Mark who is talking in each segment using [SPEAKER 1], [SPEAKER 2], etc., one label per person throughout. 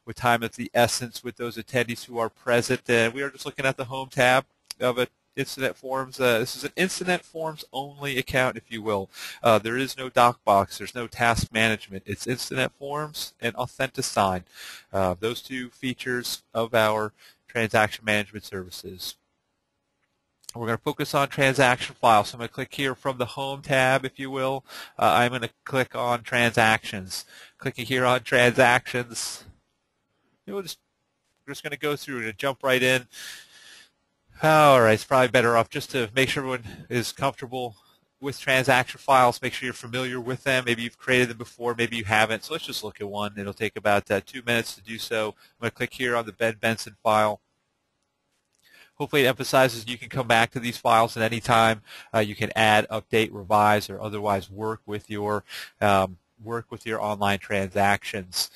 [SPEAKER 1] with time of the essence with those attendees who are present. And we are just looking at the home tab of InstanetForms. This is an InstanetForms only account, if you will. There is no DocBox. There's no task management. It's InstanetForms and Authentisign. Those two features of our transaction management services. We're going to focus on transaction files. So I'm going to click here from the Home tab, if you will. I'm going to click on Transactions. Clicking here on Transactions, we're just going to go through and jump right in. All right, it's probably better off just to make sure everyone is comfortable with transaction files. Make sure you're familiar with them. Maybe you've created them before, maybe you haven't. So let's just look at one. It'll take about 2 minutes to do so. I'm going to click here on the Ben Benson file. Hopefully it emphasizes you can come back to these files at any time. You can add, update, revise, or otherwise work with your online transactions.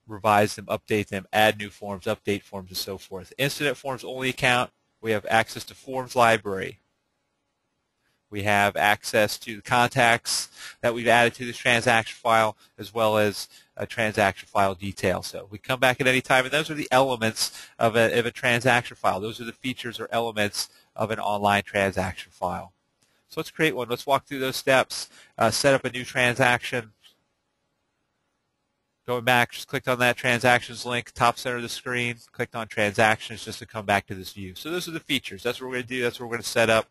[SPEAKER 1] Revise them, update them, add new forms, update forms, and so forth. InstanetForms only account, we have access to Forms Library. We have access to the contacts that we've added to this transaction file, as well as a transaction file detail. So we come back at any time, and those are the elements of a transaction file. Those are the features or elements of an online transaction file. So let's create one. Let's walk through those steps. Set up a new transaction. Going back, just clicked on that transactions link, top center of the screen, clicked on transactions just to come back to this view. So those are the features. That's what we're going to do. That's what we're going to set up.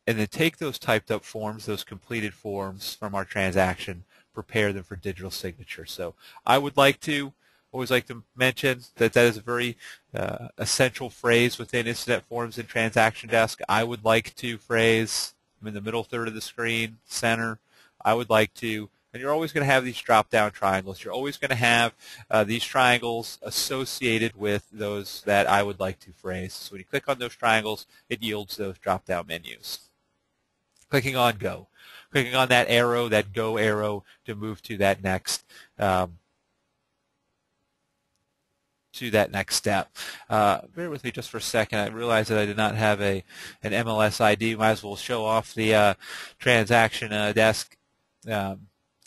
[SPEAKER 1] And then take those typed up forms, those completed forms from our transaction, prepare them for digital signature. So I would always like to mention that is a very essential phrase within InstanetForms and Transaction Desk. I would like to phrase, I'm in the middle third of the screen, center. I would like to, and you're always going to have these drop-down triangles. You're always going to have these triangles associated with those that I would like to phrase. So when you click on those triangles, it yields those drop-down menus. Clicking on Go. Clicking on that arrow, that Go arrow, to move to that next step. Bear with me just for a second. I realized that I did not have an MLS ID. Might as well show off the Transaction Desk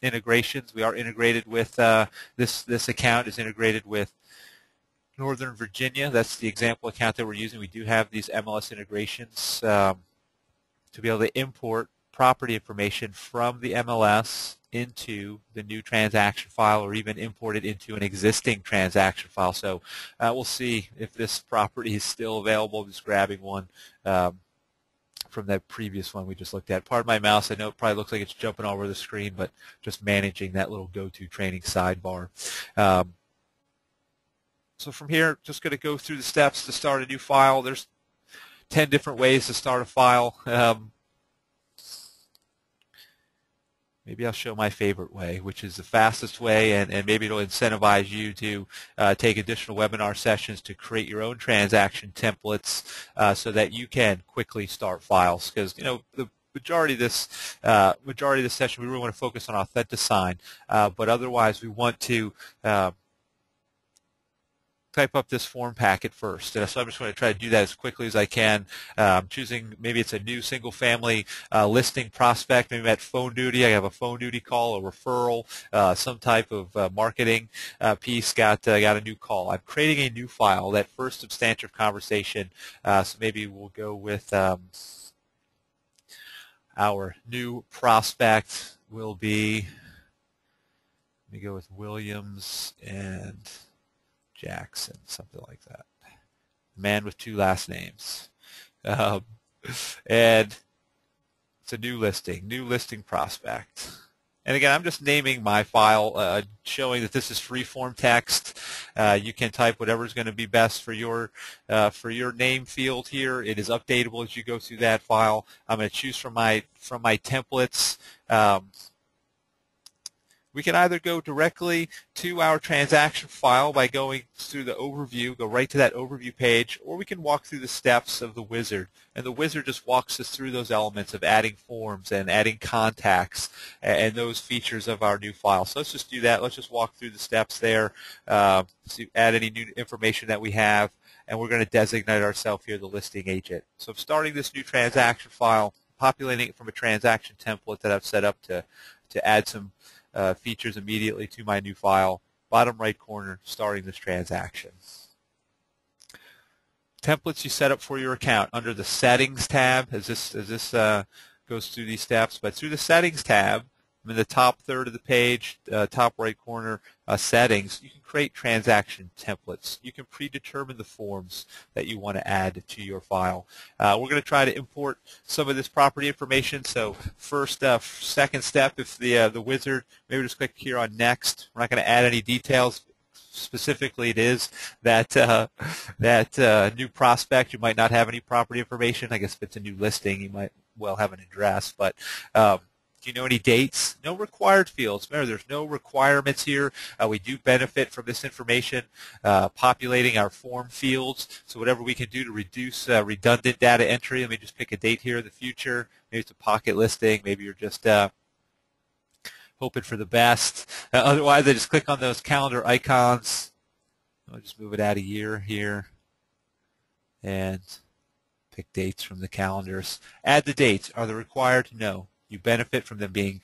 [SPEAKER 1] integrations. We are integrated with this account is integrated with Northern Virginia. That's the example account that we're using. We do have these MLS integrations to be able to import property information from the MLS into the new transaction file, or even import it into an existing transaction file. So we'll see if this property is still available. I'm just grabbing one from that previous one we just looked at. Pardon my mouse. I know it probably looks like it's jumping all over the screen, but just managing that little go-to training sidebar. So from here, just going to go through the steps to start a new file. There's 10 different ways to start a file. Maybe I'll show my favorite way, which is the fastest way, and maybe it'll incentivize you to take additional webinar sessions to create your own transaction templates so that you can quickly start files. Because the majority of this session, we really want to focus on Authentisign, but otherwise we want to type up this form packet first. So I'm just going to try to do that as quickly as I can. Choosing, maybe it's a new single-family listing prospect. Maybe I'm at phone duty. I have a phone duty call, a referral, some type of marketing piece. Got a new call. I'm creating a new file, that first substantive conversation. So maybe we'll go with our new prospect will be, let me go with Williams and Jackson, something like that. Man with 2 last names. And it's a new listing prospect. And again, I'm just naming my file, showing that this is free-form text. You can type whatever is going to be best for your name field here. It is updatable as you go through that file. I'm going to choose from my templates. We can either go directly to our transaction file by going through the overview, go right to that overview page, or we can walk through the steps of the wizard. And the wizard just walks us through those elements of adding forms and adding contacts and those features of our new file. So let's just do that. Let's just walk through the steps there, add any new information that we have, and we're going to designate ourselves here the listing agent. So I'm starting this new transaction file, populating it from a transaction template that I've set up to add some features immediately to my new file. Bottom right corner, starting this transaction. Templates you set up for your account under the Settings tab, as this goes through these steps. But through the Settings tab, I'm in the top third of the page, top right corner, Settings. You can create transaction templates. You can predetermine the forms that you want to add to your file. We're going to try to import some of this property information. So second step, if the wizard, maybe just click here on Next. We're not going to add any details. Specifically, it is that new prospect. You might not have any property information. I guess if it's a new listing, you might well have an address. But do you know any dates? No required fields. Remember, there's no requirements here. We do benefit from this information populating our form fields. So whatever we can do to reduce redundant data entry. Let me just pick a date here in the future. Maybe it's a pocket listing. Maybe you're just hoping for the best. Otherwise, I just click on those calendar icons. I'll just move it out a year here and pick dates from the calendars. Add the dates. Are they required? No. You benefit from them being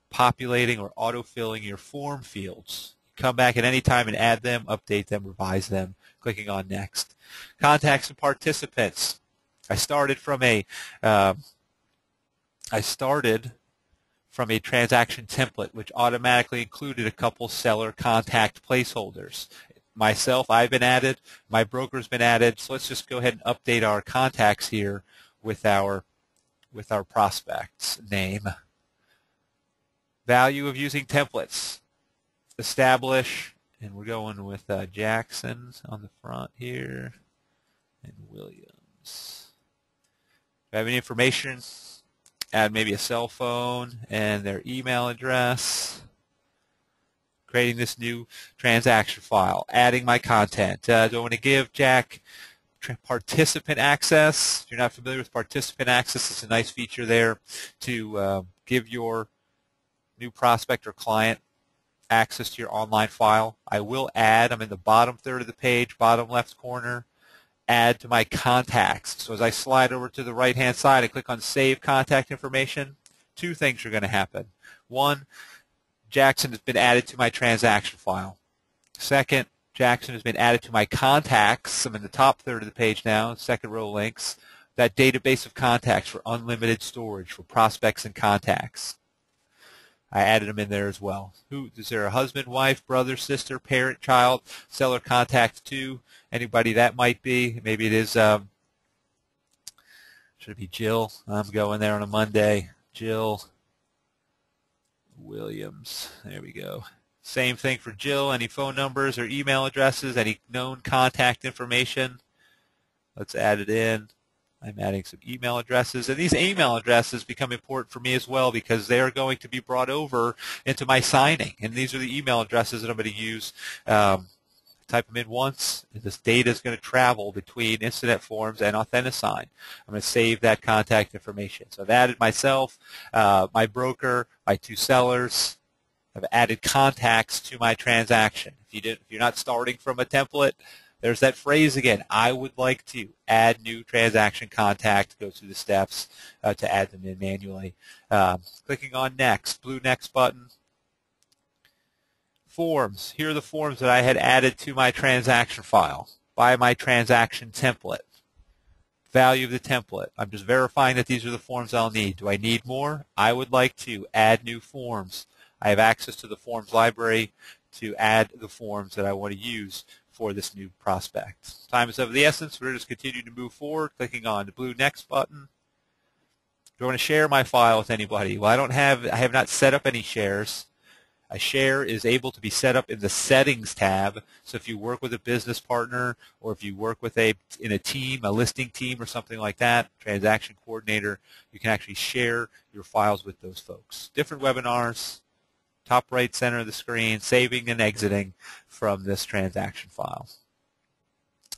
[SPEAKER 1] populating or autofilling your form fields. Come back at any time and add them, update them, revise them, clicking on Next. Contacts and participants. I started from a transaction template, which automatically included a couple seller contact placeholders. Myself, I've been added. My broker's been added. So let's just go ahead and update our contacts here with our prospect's name. Value of using templates. Establish, and we're going with Jackson on the front here, and Williams. Do I have any information? Add maybe a cell phone and their email address. Creating this new transaction file. Adding my content. Do I want to give Jack participant access? If you're not familiar with participant access, it's a nice feature there to give your new prospect or client access to your online file. I will add, I'm in the bottom third of the page, bottom left corner, add to my contacts. So as I slide over to the right-hand side and click on Save Contact Information, two things are going to happen. One, Jackson has been added to my transaction file. Second, Jackson has been added to my contacts. I'm in the top third of the page now, second row links, that database of contacts for unlimited storage for prospects and contacts. I added them in there as well. Is there a husband, wife, brother, sister, parent, child, seller contact to? Anybody that might be? Maybe it is, should it be Jill? I'm going there on a Monday. Jill Williams. There we go. Same thing for Jill. Any phone numbers or email addresses, any known contact information. Let's add it in. I'm adding some email addresses, and these email addresses become important for me as well because they are going to be brought over into my signing, and these are the email addresses that I'm going to use. Type them in once, and this data is going to travel between InstanetForms and Authentisign. I'm going to save that contact information. So I've added myself, my broker, my two sellers. I've added contacts to my transaction. If you're not starting from a template, there's that phrase again. I would like to add new transaction contact. Go through the steps to add them in manually. Clicking on Next, blue Next button. Forms. Here are the forms that I had added to my transaction file by my transaction template. Value of the template. I'm just verifying that these are the forms I'll need. Do I need more? I would like to add new forms. I have access to the forms library to add the forms that I want to use for this new prospect. Time is of the essence. We're just continuing to move forward, clicking on the blue Next button. Do I want to share my file with anybody? Well, I have not set up any shares. A share is able to be set up in the Settings tab. So if you work with a business partner or if you work with in a team, a listing team or something like that, transaction coordinator, you can actually share your files with those folks. Different webinars, top right center of the screen, saving and exiting from this transaction file.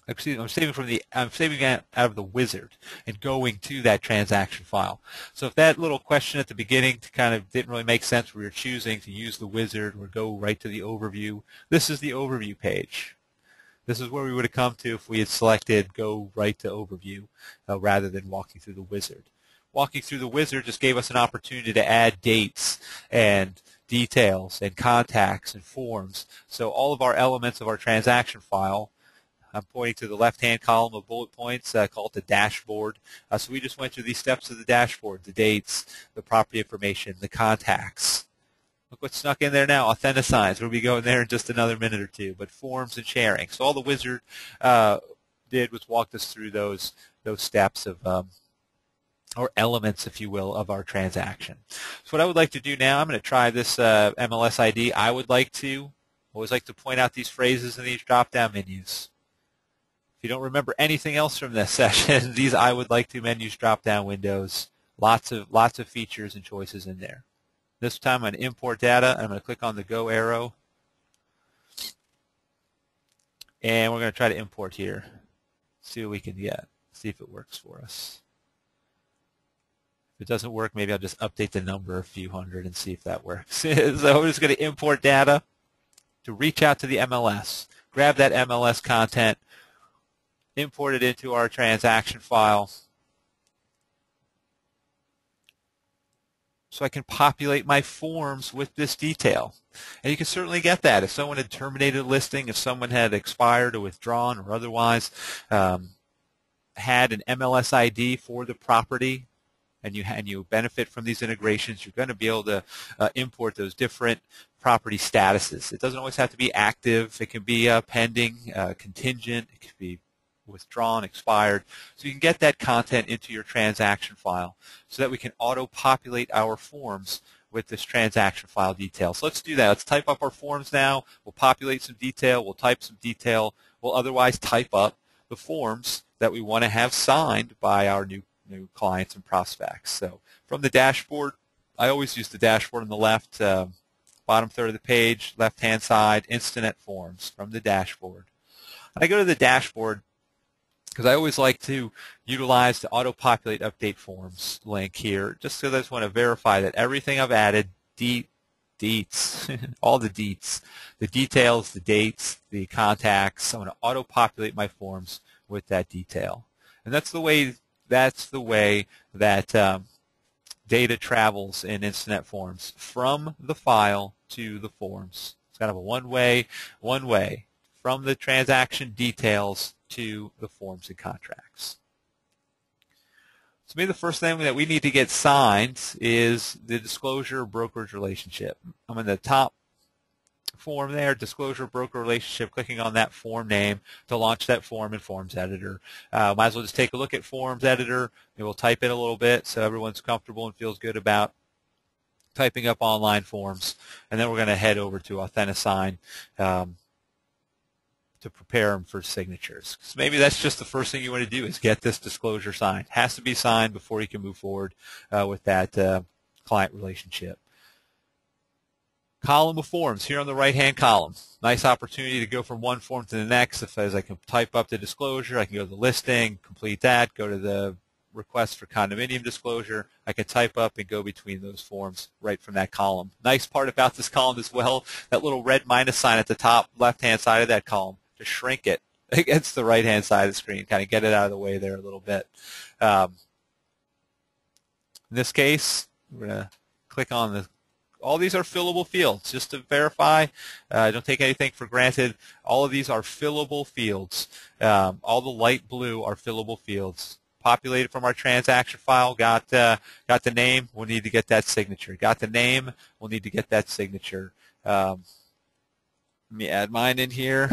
[SPEAKER 1] Excuse me, I'm saving it out of the wizard and going to that transaction file. So if that little question at the beginning kind of didn't really make sense, where you're choosing to use the wizard or go right to the overview, this is the overview page. This is where we would have come to if we had selected go right to overview rather than walking through the wizard. Walking through the wizard just gave us an opportunity to add dates and details and contacts and forms. So all of our elements of our transaction file, I'm pointing to the left-hand column of bullet points, call it the dashboard. So we just went through these steps of the dashboard, the dates, the property information, the contacts. Look what's snuck in there now, Authentisign. We'll be going there in just another minute or two, but forms and sharing. So all the wizard did was walk us through those steps of or elements, if you will, of our transaction. So what I would like to do now, I'm going to try this MLS ID. I always like to point out these phrases in these drop-down menus. If you don't remember anything else from this session, these I would like to menus drop-down windows, lots of features and choices in there. This time I'm going to import data. I'm going to click on the go arrow, and we're going to try to import here. See what we can get. See if it works for us. If it doesn't work, maybe I'll just update the number a few hundred and see if that works. So we're just going to import data to reach out to the MLS, grab that MLS content, import it into our transaction file so I can populate my forms with this detail. And you can certainly get that. If someone had terminated a listing, if someone had expired or withdrawn or otherwise had an MLS ID for the property, and you benefit from these integrations, you're going to be able to import those different property statuses. It doesn't always have to be active. It can be pending, contingent. It could be withdrawn, expired. So you can get that content into your transaction file so that we can auto-populate our forms with this transaction file detail. So let's do that. Let's type up our forms now. We'll populate some detail. We'll type some detail. We'll otherwise type up the forms that we want to have signed by our new clients and prospects. So from the dashboard, I always use the dashboard on the left, bottom third of the page, left-hand side, InstanetForms from the dashboard. And I go to the dashboard because I always like to utilize the auto-populate update forms link here, just because I just want to verify that everything I've added, deets, all the deets, the details, the dates, the contacts, I'm going to auto-populate my forms with that detail. And that's the way that data travels in InstanetForms from the file to the forms. It's kind of a one way from the transaction details to the forms and contracts. So maybe the first thing that we need to get signed is the disclosure brokerage relationship. I'm in the top form there, disclosure broker relationship, clicking on that form name to launch that form in Forms Editor. Might as well just take a look at Forms Editor, and we'll type in a little bit so everyone's comfortable and feels good about typing up online forms. And then we're going to head over to Authentisign to prepare them for signatures. So maybe that's just the first thing you want to do is get this disclosure signed. It has to be signed before you can move forward with that client relationship. Column of forms here on the right-hand column. Nice opportunity to go from one form to the next. As I can type up the disclosure, I can go to the listing, complete that, go to the request for condominium disclosure. I can type up and go between those forms right from that column. Nice part about this column as well, that little red minus sign at the top left-hand side of that column. To shrink it against the right-hand side of the screen, kind of get it out of the way there a little bit. In this case, we're going to click on the all these are fillable fields. Just to verify, don't take anything for granted. All of these are fillable fields. All the light blue are fillable fields. Populated from our transaction file, got the name, we'll need to get that signature. Got the name, we'll need to get that signature. Let me add mine in here.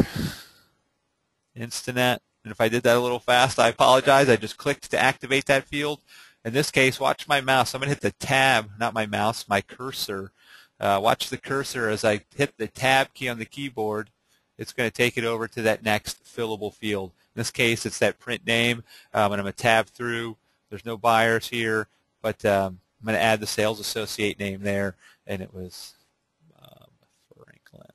[SPEAKER 1] Instanet. And if I did that a little fast, I apologize. I just clicked to activate that field. In this case, watch my mouse. I'm going to hit the tab, not my mouse, my cursor. Watch the cursor as I hit the tab key on the keyboard. It's going to take it over to that next fillable field. In this case, it's that print name, and I'm going to tab through. There's no buyers here, but I'm going to add the sales associate name there, and it was Franklin.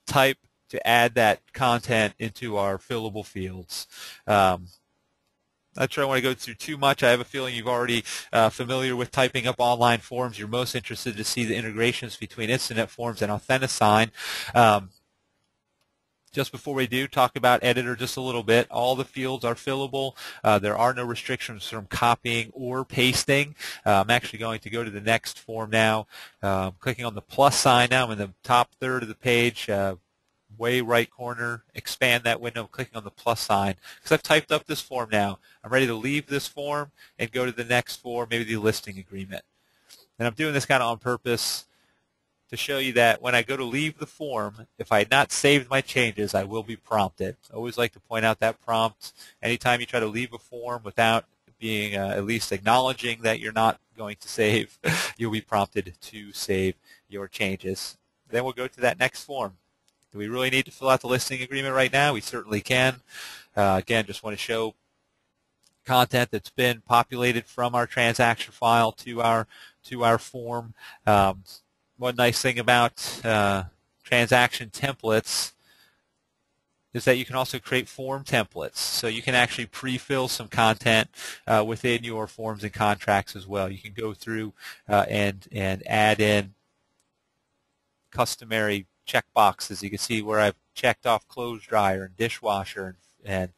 [SPEAKER 1] Type to add that content into our fillable fields. Not sure I want to go through too much. I have a feeling you've already familiar with typing up online forms. You're most interested to see the integrations between InstanetForms and Authentisign. Just before we do, talk about editor just a little bit. All the fields are fillable. There are no restrictions from copying or pasting. I'm actually going to go to the next form now. Clicking on the plus sign now. I'm in the top third of the page, way right corner. Expand that window, clicking on the plus sign. Because I've typed up this form now. I'm ready to leave this form and go to the next form, maybe the listing agreement. And I'm doing this kind of on purpose to show you that when I go to leave the form, if I had not saved my changes, I will be prompted. I always like to point out that prompt. Anytime you try to leave a form without being at least acknowledging that you're not going to save, you'll be prompted to save your changes. Then we'll go to that next form. Do we really need to fill out the listing agreement right now? We certainly can. Again, just want to show content that's been populated from our transaction file to our form. One nice thing about transaction templates is that you can also create form templates. So you can actually pre-fill some content within your forms and contracts as well. You can go through and add in customary checkboxes. You can see where I've checked off clothes dryer and dishwasher and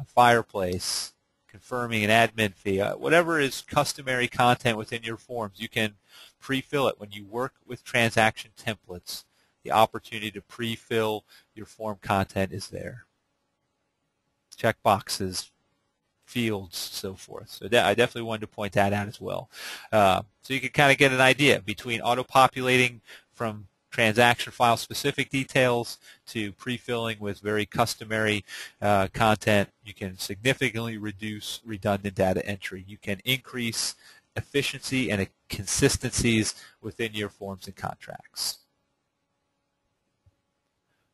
[SPEAKER 1] fireplace, confirming an admin fee. Whatever is customary content within your forms, you can pre-fill it. When you work with transaction templates, the opportunity to pre-fill your form content is there. Checkboxes, fields, so forth. So I definitely wanted to point that out as well. So you can kind of get an idea between auto-populating from transaction file specific details to pre-filling with very customary content. You can significantly reduce redundant data entry. You can increase efficiency and consistencies within your forms and contracts.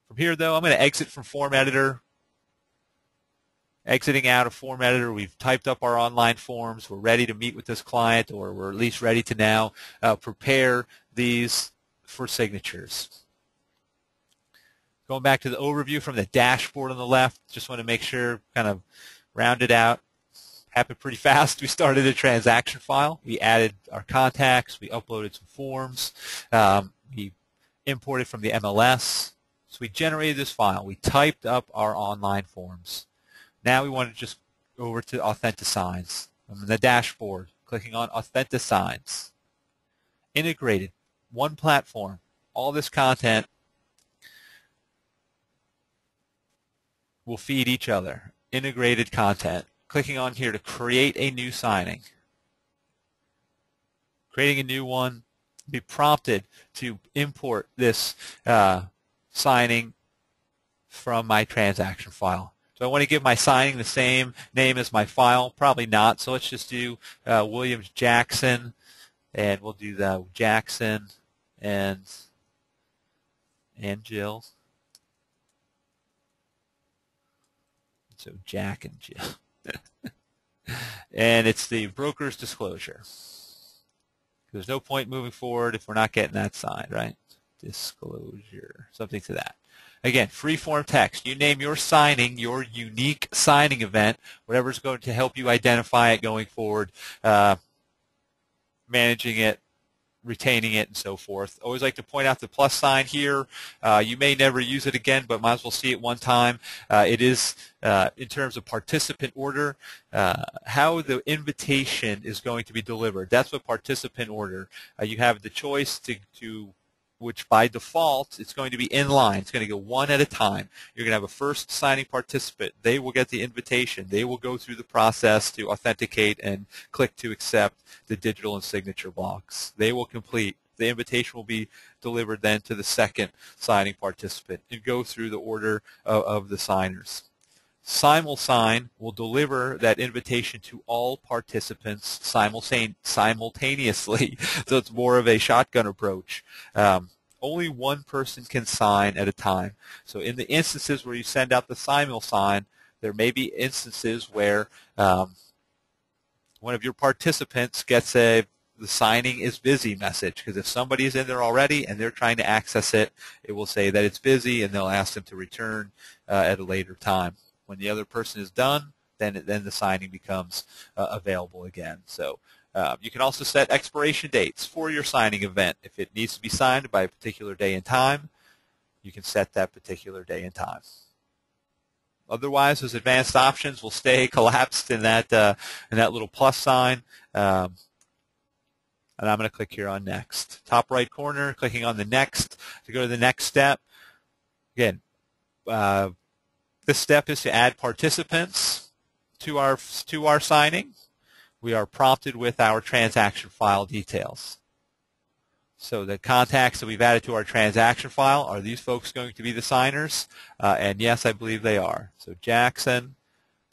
[SPEAKER 1] From here, though, I'm going to exit from Form Editor. Exiting out of Form Editor, we've typed up our online forms. We're ready to meet with this client, or we're at least ready to now prepare these for signatures. Going back to the overview from the dashboard on the left, just want to make sure, kind of round it out. Happened pretty fast. We started a transaction file. We added our contacts. We uploaded some forms. We imported from the MLS. So we generated this file. We typed up our online forms. Now we want to just go over to Authentisigns. I'm in the dashboard, clicking on Authentisigns. Integrated, one platform, all this content will feed each other. Integrated content. Clicking on here to create a new signing. Creating a new one, be prompted to import this signing from my transaction file. So I want to give my signing the same name as my file. Probably not, so let's just do Williams Jackson, and we'll do the Jackson and Jill. So Jack and Jill. And it's the broker's disclosure. There's no point moving forward if we're not getting that signed, right? Disclosure, something to that. Again, free-form text. You name your signing, your unique signing event, whatever's going to help you identify it going forward, managing it, retaining it, and so forth. Always like to point out the plus sign here. You may never use it again, but might as well see it one time. It is, in terms of participant order, how the invitation is going to be delivered. That's what participant order. You have the choice to which by default, it's going to be in line. It's going to go one at a time. You're going to have a first signing participant. They will get the invitation. They will go through the process to authenticate and click to accept the digital and signature blocks. They will complete. The invitation will be delivered then to the second signing participant and go through the order of the signers. SimulSign will deliver that invitation to all participants simultaneously, so it's more of a shotgun approach. Only one person can sign at a time. So in the instances where you send out the SimulSign, there may be instances where one of your participants gets the signing is busy message, because if somebody is in there already and they're trying to access it, it will say that it's busy and they'll ask them to return at a later time. When the other person is done, then the signing becomes available again. So you can also set expiration dates for your signing event. If it needs to be signed by a particular day and time, you can set that particular day and time. Otherwise, those advanced options will stay collapsed in that little plus sign. And I'm going to click here on Next. Top right corner, clicking on the Next to go to the next step. Again, this step is to add participants to our signing. We are prompted with our transaction file details. So the contacts that we've added to our transaction file, are these folks going to be the signers? And yes, I believe they are. So Jackson,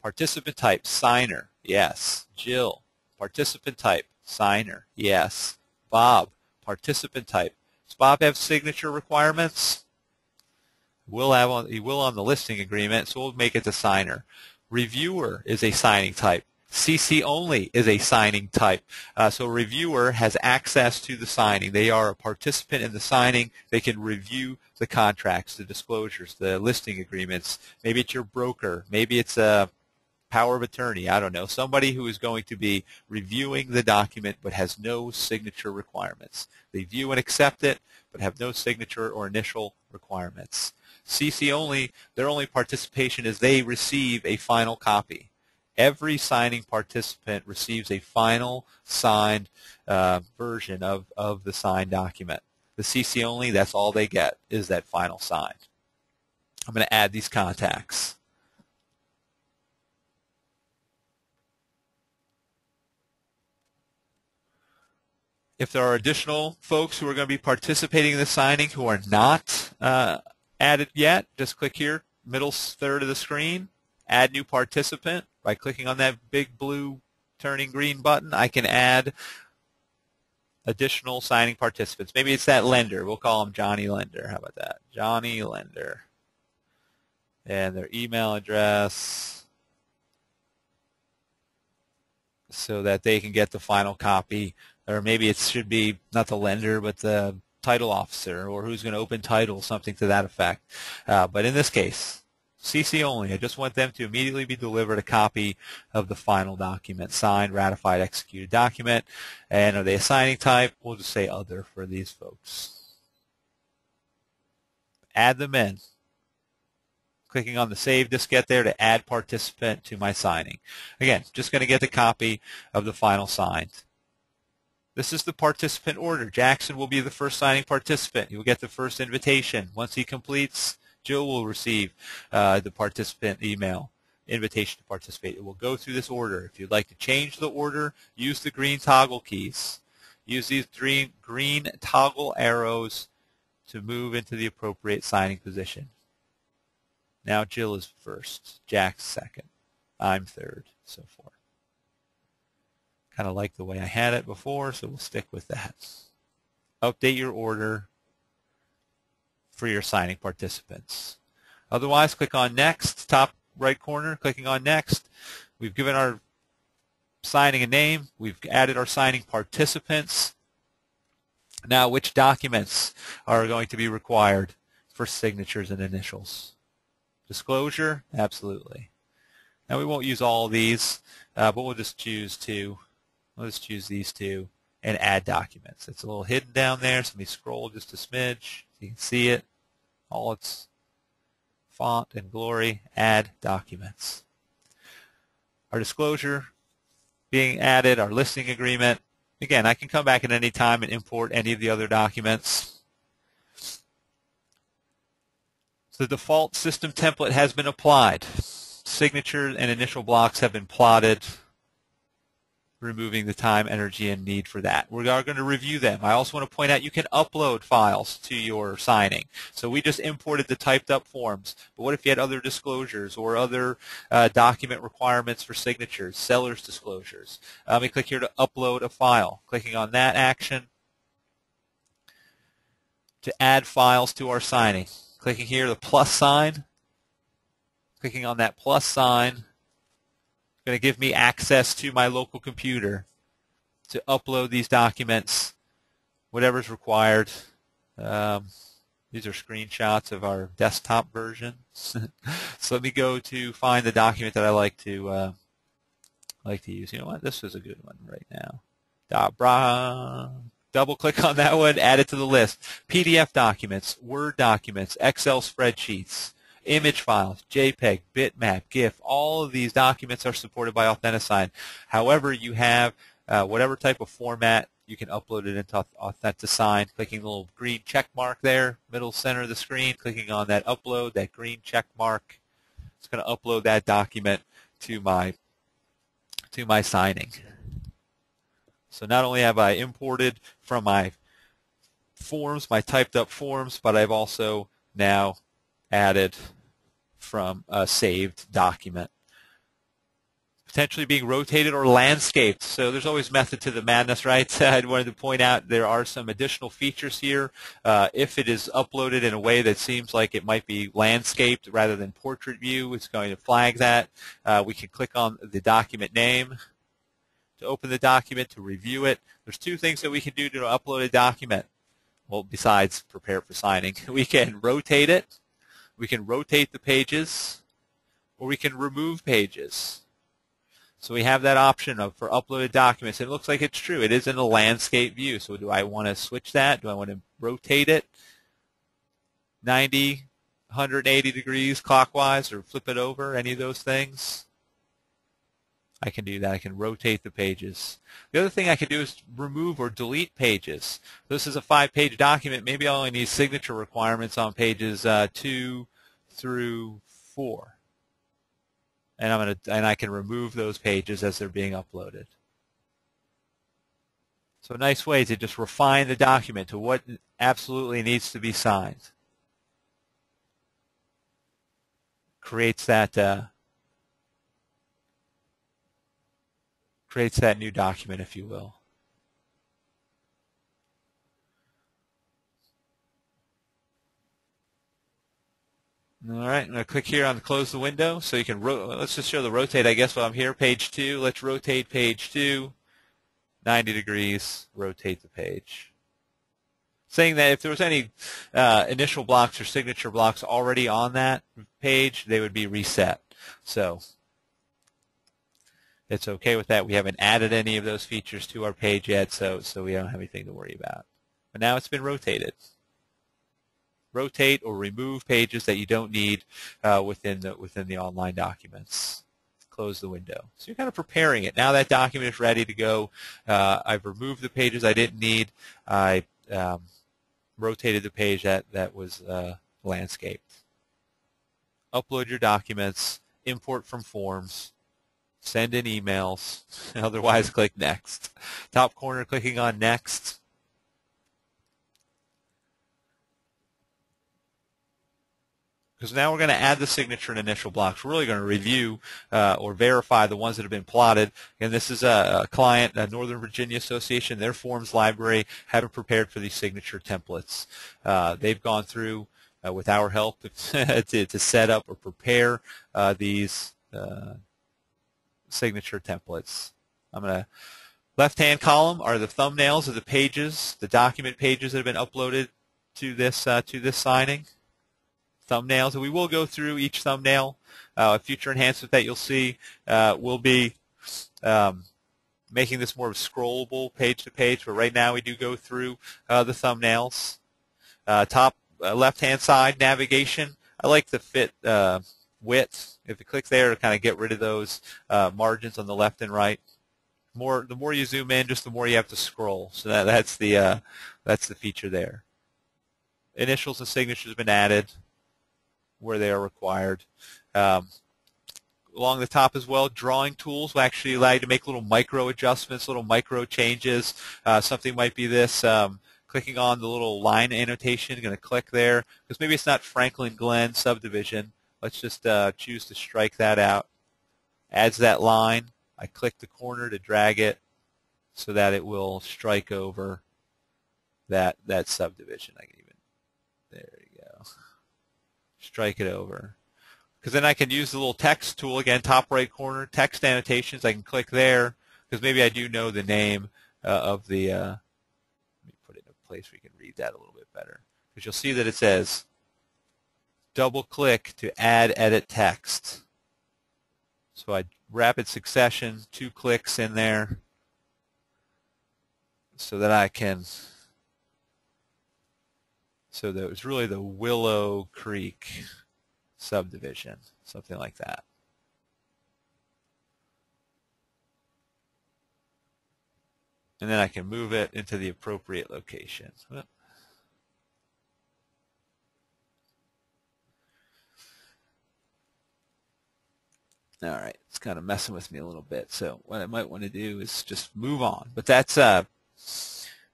[SPEAKER 1] participant type, signer, yes. Jill, participant type, signer, yes. Bob, participant type. Does Bob have signature requirements? He will on the listing agreement, so we'll make it the signer. Reviewer is a signing type. CC only is a signing type. So reviewer has access to the signing. They are a participant in the signing. They can review the contracts, the disclosures, the listing agreements. Maybe it's your broker. Maybe it's a power of attorney. I don't know. Somebody who is going to be reviewing the document but has no signature requirements. They view and accept it but have no signature or initial requirements. CC only, their only participation is they receive a final copy. Every signing participant receives a final signed version of the signed document. The CC only, that's all they get, is that final signed. I'm going to add these contacts. If there are additional folks who are going to be participating in the signing who are not added yet, just click here, middle third of the screen, add new participant. By clicking on that big blue turning green button, I can add additional signing participants. Maybe it's that lender. We'll call him Johnny Lender. How about that? Johnny Lender. And their email address so that they can get the final copy. Or maybe it should be not the lender, but the title officer, or who's going to open title, something to that effect. But in this case, CC only. I just want them to immediately be delivered a copy of the final document, signed, ratified, executed document. And are they a signing type? We'll just say other for these folks. Add them in. Clicking on the Save Diskette there to add participant to my signing. Again, just going to get the copy of the final signed. This is the participant order. Jackson will be the first signing participant. He will get the first invitation. Once he completes, Jill will receive the participant email, invitation to participate. It will go through this order. If you'd like to change the order, use the green toggle keys. Use these green toggle arrows to move into the appropriate signing position. Now Jill is first, Jack's second, I'm third, so forth. Kind of like the way I had it before, so we'll stick with that. Update your order for your signing participants. Otherwise, click on Next, top right corner, clicking on Next. We've given our signing a name. We've added our signing participants. Now, which documents are going to be required for signatures and initials? Disclosure? Absolutely. Now, we won't use all of these, but we'll just choose two. Let's choose these two and add documents. It's a little hidden down there, so let me scroll just a smidge so you can see it. All its font and glory. Add documents. Our disclosure being added, our listing agreement. Again, I can come back at any time and import any of the other documents. So the default system template has been applied. Signatures and initial blocks have been plotted, removing the time, energy, and need for that. We are going to review them. I also want to point out you can upload files to your signing. So we just imported the typed up forms. But what if you had other disclosures or other document requirements for signatures, seller's disclosures? Let me click here to upload a file. Clicking on that action to add files to our signing. Clicking here, the plus sign. Clicking on that plus sign. Going to give me access to my local computer to upload these documents, whatever's required. These are screenshots of our desktop version. So let me go to find the document that I like to use. You know what? This is a good one right now. Double click on that one, add it to the list. PDF documents, Word documents, Excel spreadsheets, image files, JPEG, bitmap, GIF, all of these documents are supported by Authentisign. However, you have whatever type of format, you can upload it into Authentisign, clicking the little green check mark there, middle center of the screen, clicking on that upload, that green check mark. It's going to upload that document to my signing. So not only have I imported from my forms, my typed up forms, but I've also now added from a saved document. Potentially being rotated or landscaped. So there's always method to the madness, right? I wanted to point out there are some additional features here. If it is uploaded in a way that seems like it might be landscaped rather than portrait view, it's going to flag that. We can click on the document name to open the document, to review it. There's two things that we can do to upload a document. Well, besides prepare for signing, we can rotate it, we can rotate the pages, or we can remove pages. So we have that option for uploaded documents. It looks like it's true. It is in a landscape view. So do I want to switch that? Do I want to rotate it 90, 180 degrees clockwise or flip it over? Any of those things? I can do that. I can rotate the pages. The other thing I can do is remove or delete pages. This is a 5-page document. Maybe I only need signature requirements on pages 2 through 4. And I can remove those pages as they're being uploaded. So a nice way to just refine the document to what absolutely needs to be signed. Creates that new document, if you will. All right, I'm going to click here on the close the window, so you can let's just show the rotate, I guess, while I'm here. Page 2, let's rotate page 2, 90 degrees, rotate the page. Saying that if there was any initial blocks or signature blocks already on that page, they would be reset. So it's okay with that. We haven't added any of those features to our page yet, so we don't have anything to worry about. But now it's been rotated. Rotate or remove pages that you don't need within the online documents. Close the window. So you're kind of preparing it. Now that document is ready to go. I've removed the pages I didn't need. I rotated the page that was landscaped. Upload your documents. Import from forms. Send in emails. Otherwise, click Next. Top corner, clicking on Next. Because now we're going to add the signature and initial blocks. We're really going to review or verify the ones that have been plotted. And this is a client, a Northern Virginia Association. Their forms library haven't prepared for these signature templates. They've gone through, with our help, to set up or prepare these signature templates. I'm going to left-hand column are the thumbnails of the pages, the document pages that have been uploaded to this signing. Thumbnails, and we will go through each thumbnail. A future enhancement that you'll see will be making this more of a scrollable page to page, but right now we do go through the thumbnails. Top left-hand side navigation. I like the fit width. If you click there, to kind of get rid of those margins on the left and right. The more you zoom in, just the more you have to scroll. So that's the feature there. Initials and signatures have been added where they are required. Along the top as well, drawing tools will actually allow you to make little micro adjustments, little micro changes. Something might be this, clicking on the little line annotation, going to click there, because maybe it's not Franklin Glen subdivision. Let's just choose to strike that out. Adds that line. I click the corner to drag it so that it will strike over that subdivision. I can even, there you go. Strike it over. Because then I can use the little text tool, again, top right corner, text annotations. I can click there, because maybe I do know the name of the, let me put it in a place where you can read that a little bit better. Because you'll see that it says, double click to add edit text. So I rapid succession, 2 clicks in there. so that I can, so that it's really the Willow Creek subdivision, something like that. And then I can move it into the appropriate location. All right, it's kind of messing with me a little bit. So what I might want to do is just move on. But that's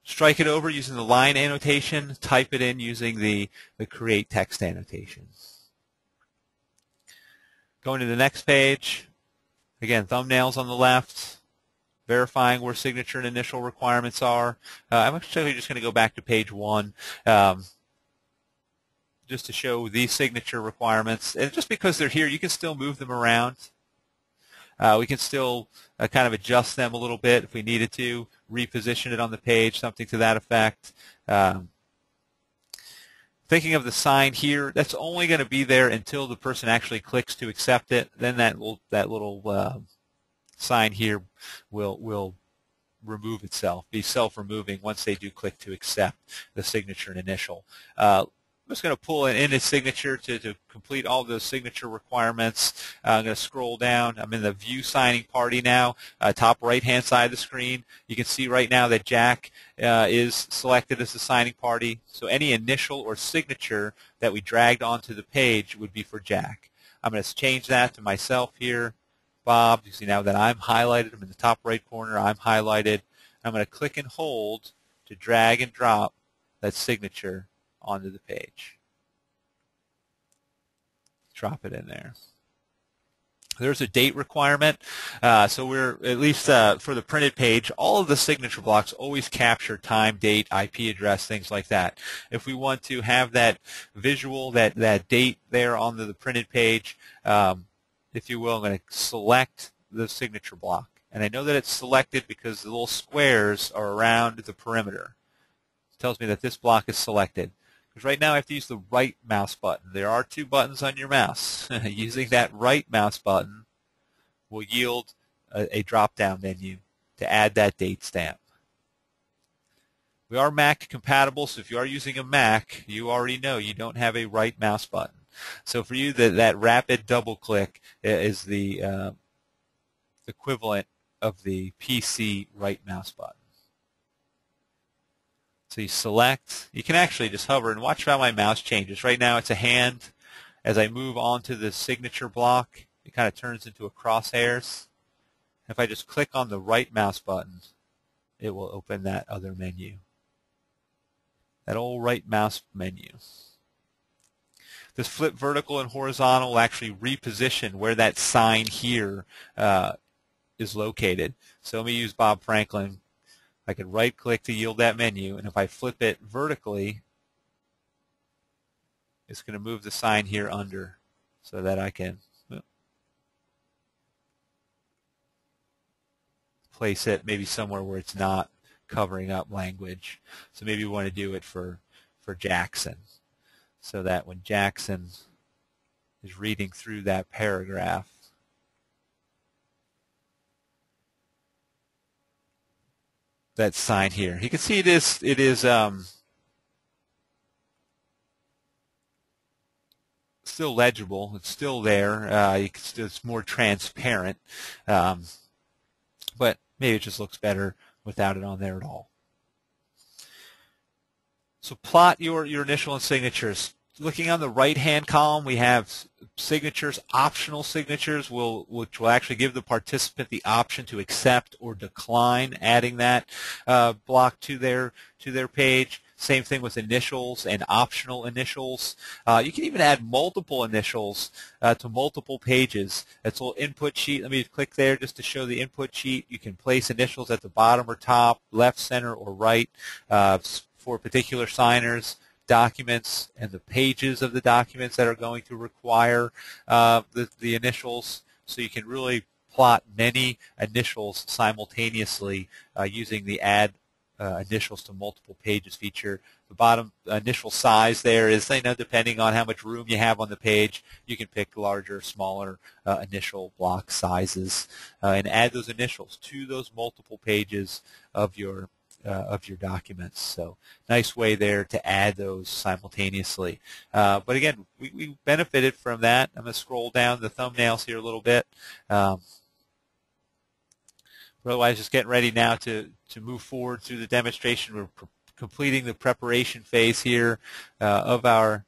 [SPEAKER 1] strike it over using the line annotation, type it in using the create text annotation. Going to the next page, again, thumbnails on the left, verifying where signature and initial requirements are. I'm actually just going to go back to page 1. Just to show these signature requirements. And just because they're here, you can still move them around. We can still kind of adjust them a little bit if we needed to, reposition it on the page, something to that effect. Thinking of the sign here, that's only going to be there until the person actually clicks to accept it. Then that little sign here will remove itself, be self-removing once they do click to accept the signature and initial. I'm just going to pull in a signature to complete all those signature requirements. I'm going to scroll down. I'm in the View Signing Party now, top right-hand side of the screen. You can see right now that Jack is selected as the signing party. So any initial or signature that we dragged onto the page would be for Jack. I'm going to change that to myself here, Bob. You see now that I'm highlighted. I'm in the top right corner. I'm highlighted. I'm going to click and hold to drag and drop that signature onto the page. Drop it in there. There's a date requirement. So we're, at least for the printed page, all of the signature blocks always capture time, date, IP address, things like that. If we want to have that visual, that date there on the printed page, if you will, I'm going to select the signature block. And I know that it's selected because the little squares are around the perimeter. It tells me that this block is selected. Because right now I have to use the right mouse button. There are 2 buttons on your mouse. Using that right mouse button will yield a drop-down menu to add that date stamp. We are Mac compatible, so if you are using a Mac, you already know you don't have a right mouse button. So for you, that rapid double-click is the equivalent of the PC right mouse button. So you select, you can actually just hover and watch how my mouse changes. Right now it's a hand. As I move on to the signature block, it kind of turns into a crosshairs. If I just click on the right mouse button, it will open that other menu. That old right mouse menu. This flip vertical and horizontal will actually reposition where that sign here is located. So let me use Bob Franklin. I can right-click to yield that menu, and if I flip it vertically, it's going to move the sign here under so that I can place it maybe somewhere where it's not covering up language. So maybe we want to do it for Jackson, so that when Jackson is reading through that paragraph, that sign here. You can see it is still legible. It's still there. It's more transparent, but maybe it just looks better without it on there at all. So plot your initial and signatures. Looking on the right-hand column, we have signatures, optional signatures, which will actually give the participant the option to accept or decline adding that block to their page. Same thing with initials and optional initials. You can even add multiple initials to multiple pages. That's a little input sheet. Let me click there just to show the input sheet. You can place initials at the bottom or top, left, center, or right for particular signers, documents, and the pages of the documents that are going to require the initials. So you can really plot many initials simultaneously using the add initials to multiple pages feature. The bottom initial size there is, depending on how much room you have on the page, you can pick larger, smaller initial block sizes and add those initials to those multiple pages of your of your documents. So nice way there to add those simultaneously. But again, we benefited from that. I'm going to scroll down the thumbnails here a little bit. Otherwise, just getting ready now to move forward through the demonstration. We're completing the preparation phase here of our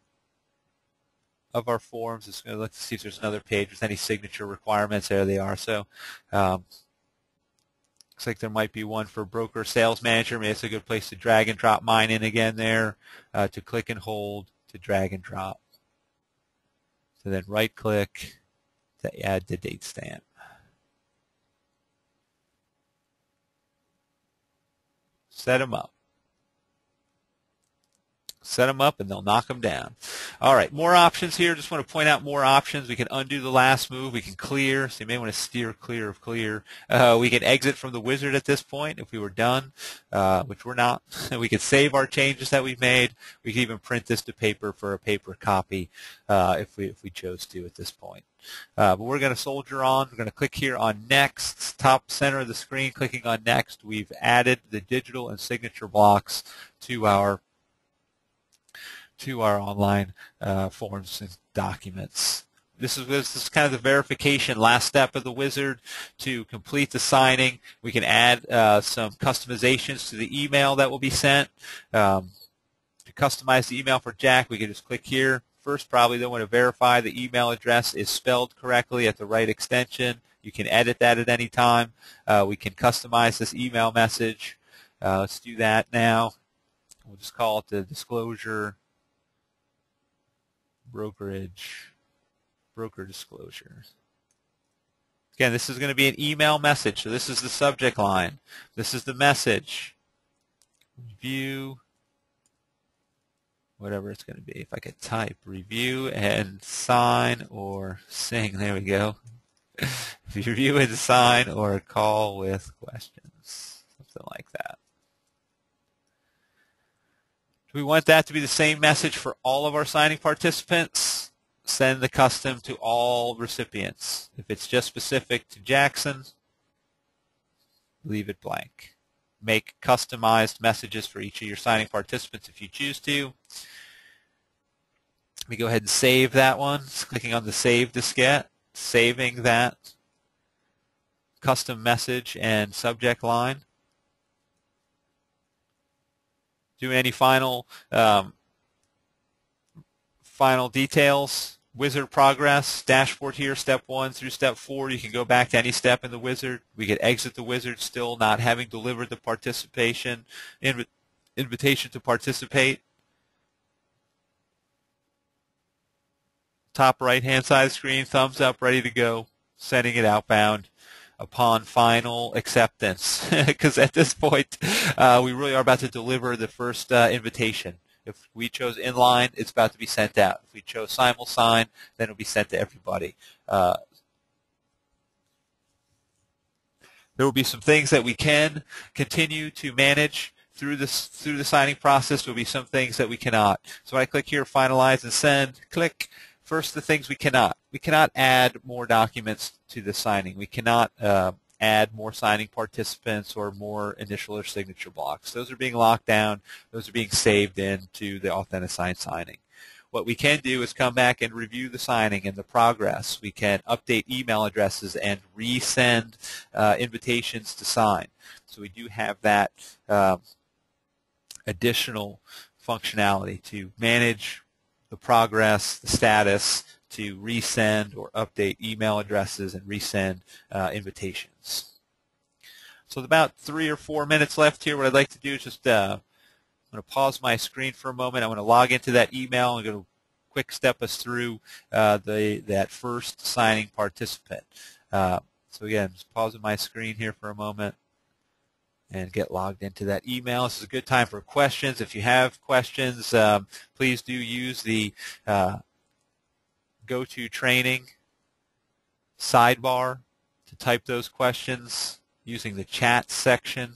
[SPEAKER 1] forms. It's going to look to see if there's another page with any signature requirements. There they are. So looks like there might be one for broker sales manager. Maybe it's a good place to drag and drop mine in again there, to click and hold, to drag and drop. So then right click to add the date stamp. Set them up. Set them up and they'll knock them down. All right, more options here. Just want to point out more options. We can undo the last move. We can clear. So you may want to steer clear of clear. We can exit from the wizard at this point if we were done, which we're not. We could save our changes that we've made. We could even print this to paper for a paper copy if we chose to at this point. But we're going to soldier on. We're going to click here on Next, top center of the screen. Clicking on Next, we've added the digital and signature blocks to our online forms and documents. This is kind of the verification last step of the wizard. To complete the signing, we can add some customizations to the email that will be sent. To customize the email for Jack, we can just click here. First, probably they want to verify the email address is spelled correctly at the right extension. You can edit that at any time. We can customize this email message. Let's do that now. We'll just call it the disclosure broker disclosure. Again, this is going to be an email message. So this is the subject line. This is the message. Review, whatever it's going to be. If I could type review and sign or sing. There we go. Review and sign or call with questions. Something like that. Do we want that to be the same message for all of our signing participants? Send the custom to all recipients. If it's just specific to Jackson, leave it blank. Make customized messages for each of your signing participants if you choose to. Let me go ahead and save that one. Just clicking on the Save Diskette, saving that custom message and subject line. Do any final details. Wizard progress, dashboard here, step 1 through step 4. You can go back to any step in the wizard. We could exit the wizard still not having delivered the participation invitation to participate. Top right-hand side of the screen, thumbs up, ready to go, sending it outbound upon final acceptance. Because at this point, we really are about to deliver the first invitation. If we chose inline, it's about to be sent out. If we chose simul-sign, then it'll be sent to everybody. There will be some things that we can continue to manage through the signing process. There will be some things that we cannot. So when I click here, Finalize and Send, click. First, the things we cannot. We cannot add more documents to the signing. We cannot add more signing participants or more initial or signature blocks. Those are being locked down. Those are being saved into the Authentisign signing. What we can do is come back and review the signing and the progress. We can update email addresses and resend invitations to sign. So we do have that additional functionality to manage the progress, the status, to resend or update email addresses and resend invitations. So with about 3 or 4 minutes left here, what I'd like to do is just I'm going to pause my screen for a moment. I want to log into that email. I'm going to quick step us through that first signing participant. So again, just pausing my screen here for a moment and get logged into that email. This is a good time for questions. If you have questions, please do use the Go to Training sidebar to type those questions using the chat section.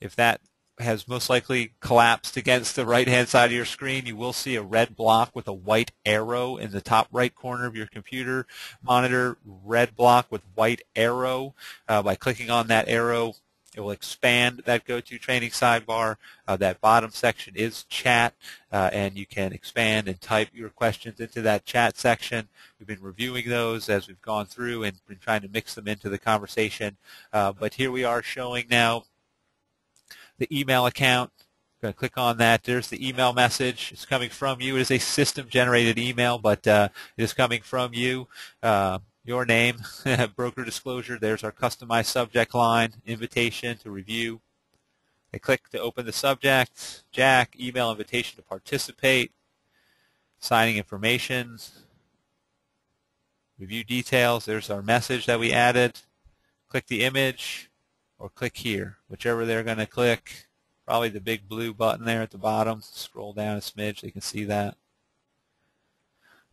[SPEAKER 1] If that has most likely collapsed against the right-hand side of your screen. You will see a red block with a white arrow in the top right corner of your computer monitor, red block with white arrow. By clicking on that arrow, it will expand that go-to training sidebar. That bottom section is chat, and you can expand and type your questions into that chat section. We've been reviewing those as we've gone through and been trying to mix them into the conversation. But here we are showing now the email account. I'm going to click on that. There's the email message. It's coming from you. It is a system-generated email, but it is coming from you. Your name, broker disclosure. There's our customized subject line, invitation to review. I click to open the subject. Jack, email invitation to participate. Signing information. Review details. There's our message that we added. Click the image, or click here, whichever they're going to click. Probably the big blue button there at the bottom. Scroll down a smidge so you can see that.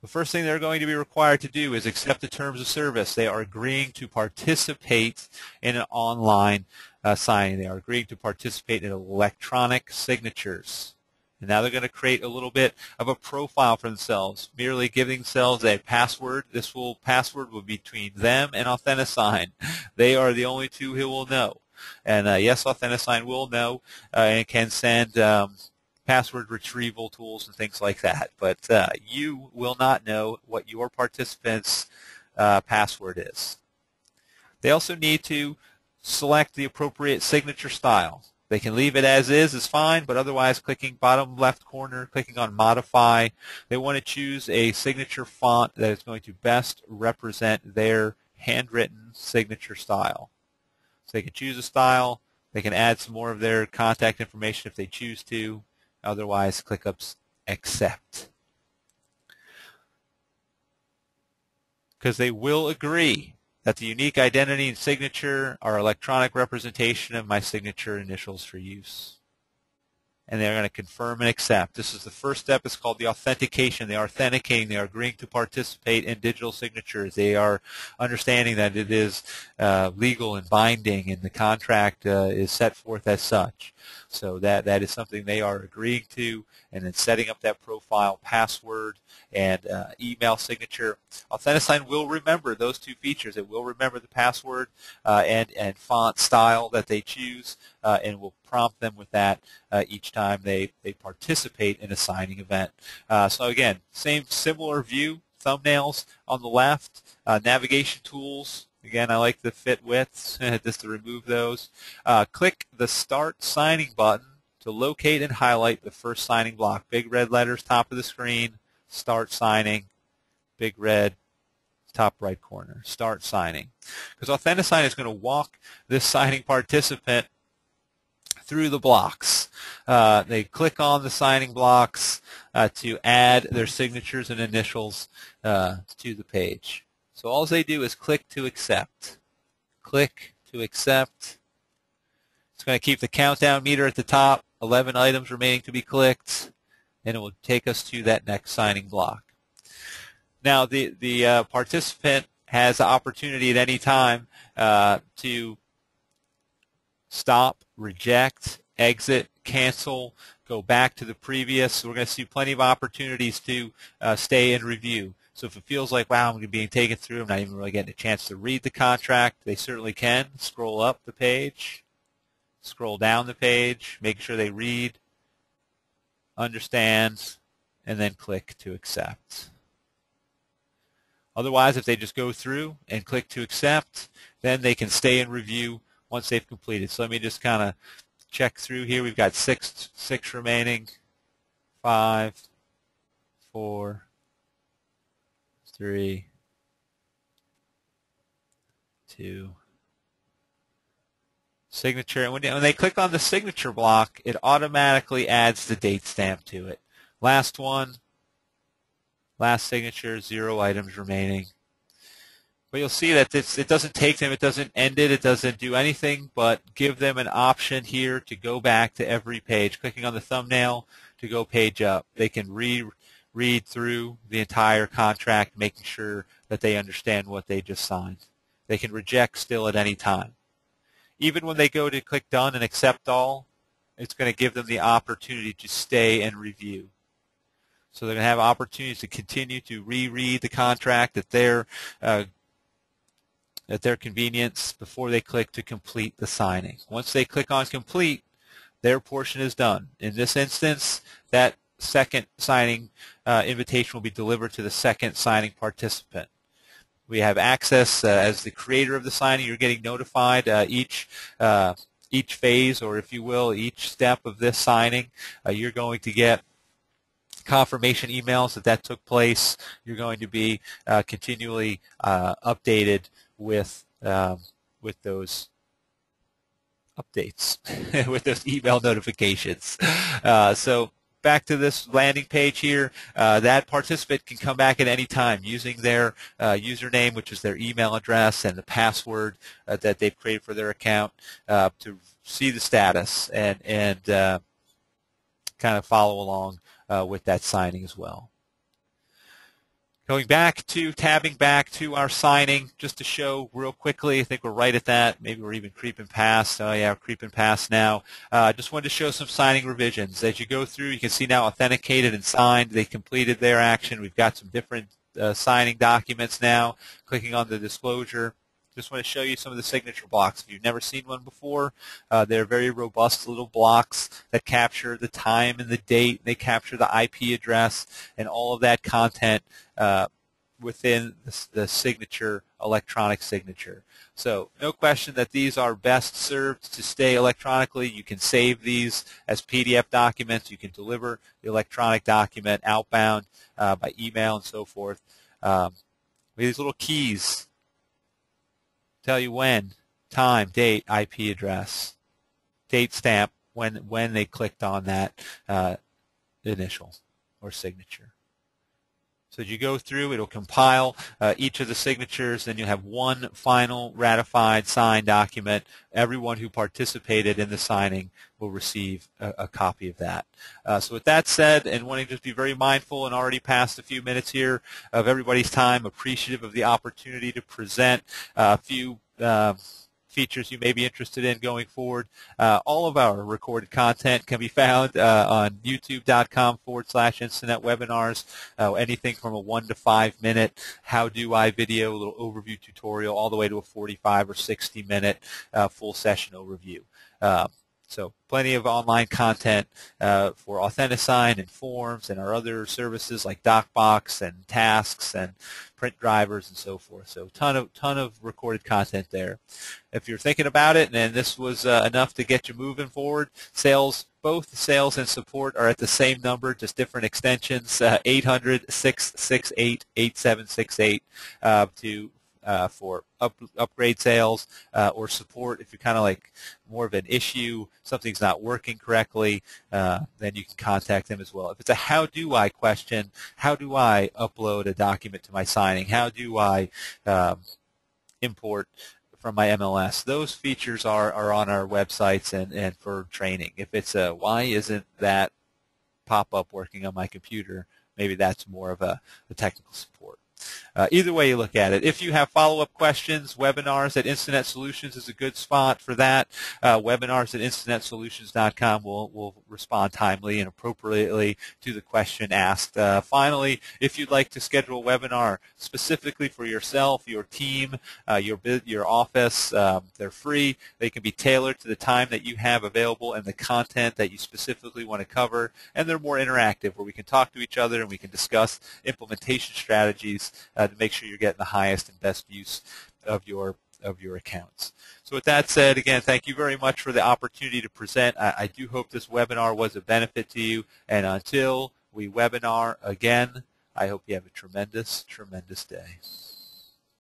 [SPEAKER 1] The first thing they're going to be required to do is accept the terms of service. They are agreeing to participate in an online signing. They are agreeing to participate in electronic signatures. And now they're going to create a little bit of a profile for themselves, merely giving themselves a password. This password will be between them and Authentisign. They are the only two who will know. And yes, Authentisign will know and can send password retrieval tools and things like that. But you will not know what your participant's password is. They also need to select the appropriate signature style. They can leave it as is fine, but otherwise clicking bottom left corner, clicking on modify, they want to choose a signature font that is going to best represent their handwritten signature style. So they can choose a style. They can add some more of their contact information if they choose to. Otherwise, click up accept. Because they will agree that the unique identity and signature are electronic representation of my signature initials for use. And they're going to confirm and accept. This is the first step. It's called the authentication. They are authenticating. They are agreeing to participate in digital signatures. They are understanding that it is legal and binding, and the contract is set forth as such. So that is something they are agreeing to, and then setting up that profile, password, and email signature. Authentisign will remember those two features. It will remember the password and font style that they choose, and will prompt them with that each time they participate in a signing event. So again, similar view, thumbnails on the left, navigation tools. Again, I like the fit widths just to remove those. Click the Start Signing button to locate and highlight the first signing block. Big red letters, top of the screen, Start Signing, big red, top right corner, Start Signing. Because Authentisign is going to walk this signing participant through the blocks. They click on the signing blocks to add their signatures and initials to the page. So all they do is click to accept. Click to accept. It's going to keep the countdown meter at the top, 11 items remaining to be clicked, and it will take us to that next signing block. Now the participant has the opportunity at any time to stop, reject, exit, cancel, go back to the previous. So we're going to see plenty of opportunities to stay and review. So if it feels like, wow, I'm being taken through, I'm not even really getting a chance to read the contract, they certainly can. Scroll up the page, scroll down the page, make sure they read, understand, and then click to accept. Otherwise, if they just go through and click to accept, then they can stay and review once they've completed. So let me just kind of check through here. We've got six remaining. 5, 4, 3, 2. Signature. And when they click on the signature block, it automatically adds the date stamp to it. Last one. Last signature, 0 items remaining. But you'll see that it doesn't take them, it doesn't end it, it doesn't do anything but give them an option here to go back to every page. Clicking on the thumbnail to go page up. They can read through the entire contract, making sure that they understand what they just signed. They can reject still at any time. Even when they go to click done and accept all, it's going to give them the opportunity to stay and review. So they're going to have opportunities to continue to reread the contract at their convenience before they click to complete the signing. Once they click on complete, their portion is done. In this instance, that second signing invitation will be delivered to the second signing participant. We have access as the creator of the signing. You're getting notified each phase, or if you will, each step of this signing. You're going to get confirmation emails that took place. You're going to be continually updated with those updates, with those email notifications. So back to this landing page here, that participant can come back at any time using their username, which is their email address, and the password that they've created for their account to see the status and kind of follow along with that signing as well. Tabbing back to our signing, just to show real quickly, I think we're right at that. Maybe we're even creeping past. Oh yeah, we're creeping past now. Just wanted to show some signing revisions. As you go through, you can see now authenticated and signed. They completed their action. We've got some different signing documents now. Clicking on the disclosure. Just want to show you some of the signature blocks. If you've never seen one before, they're very robust little blocks that capture the time and the date. They capture the IP address and all of that content within the signature, electronic signature. So no question that these are best served to stay electronically. You can save these as PDF documents. You can deliver the electronic document outbound by email and so forth. These little keys tell you when, time, date, IP address, date stamp, when they clicked on that initial or signature. So as you go through, it'll compile each of the signatures, then you have one final ratified signed document. Everyone who participated in the signing will receive a copy of that. So with that said, and wanting to just be very mindful and already past a few minutes here of everybody's time, appreciative of the opportunity to present a few features you may be interested in going forward. All of our recorded content can be found on youtube.com/Instanet webinars. Anything from a 1 to 5 minute how do I video, a little overview tutorial, all the way to a 45 or 60 minute full session overview. So plenty of online content for Authentisign and Forms and our other services like DocBox and Tasks and print drivers and so forth. So ton of recorded content there. If you're thinking about it and this was enough to get you moving forward, both sales and support are at the same number, just different extensions, 800-668-8768 for upgrade sales or support. If you're kind of like more of an issue, something's not working correctly, then you can contact them as well. If it's a how do I question, how do I upload a document to my signing, how do I import from my MLS, those features are on our websites and for training. If it's a why isn't that pop-up working on my computer, maybe that's more of a technical support. Either way you look at it. If you have follow-up questions, webinars at Instanet Solutions is a good spot for that. Webinars at InstanetSolutions.com will respond timely and appropriately to the question asked. Finally, if you'd like to schedule a webinar specifically for yourself, your team, your office, they're free. They can be tailored to the time that you have available and the content that you specifically want to cover, and they're more interactive where we can talk to each other and we can discuss implementation strategies to make sure you're getting the highest and best use of your accounts. So with that said, again, thank you very much for the opportunity to present. I do hope this webinar was a benefit to you, and until we webinar again, I hope you have a tremendous, tremendous day.